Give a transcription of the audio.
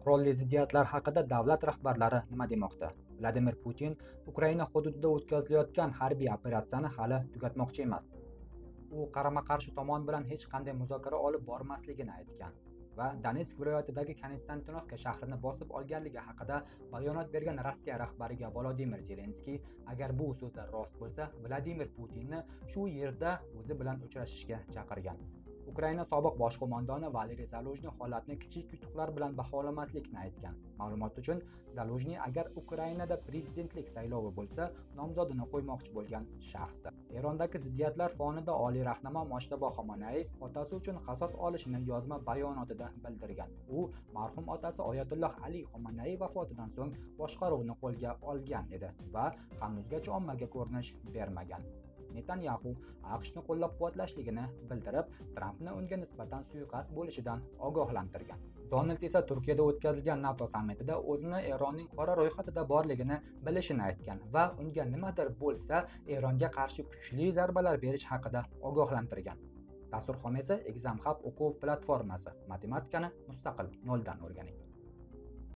Qurolli ziddiyatlar haqida davlat rahbarlari nima demoqda? Vladimir Putin Ukraina hududida o'tkazilayotgan harbiy operatsiyani hali tugatmoqchi emas. U qarama-qarshi tomon bilan hech qanday muzokara olib bormasligini aytgan va Donetsk viloyatidagi Konstantinovka shahrini bosib olganligi haqida bayonot bergan Rossiya rahbariga Volodimir Zelenskiy agar bu so'zlar rost bo'lsa, Vladimir Putinni shu yerda o'zi bilan uchrashishga chaqirgan. Ukraina sobiq bosh qo'mondoni Valeriy Zaluzhniy holatni kichik yutuqlar bilan baholamaslikni aytgan. Ma'lumot uchun, Zaluzhniy agar Ukrainada prezidentlik saylovi bo'lsa, nomzodini qo'ymoqchi bo'lgan shaxsdir. Erondagi ziddiyatlar fonida oliy rahnamo Mojtaba Xomanaiy otasi uchun qasos olishini yozma bayonotida bildirgan. U marhum otasi Oyatulloh Ali Xomanaiy vafotidan so'ng boshqaruvni qo'lga olgan edi va hanuzgacha ommaga ko'rinish bermagan. Netanyahu AQShni qo'llab-quvvatlashligini bildirib, Trampni unga nisbatan suiqasd bo'lishidan ogohlantirgan. Donald esa Turkiyada o'tkazilgan NATO sammitida o'zini Eronning qora ro'yxatida borligini bilishini aytgan va unga nimadir bo'lsa, Eronga qarshi kuchli zarbalar berish haqida ogohlantirgan. Dasturxon esa Exam Hub o'quv platformasi. Matematikani mustaqil noldan o'rganing.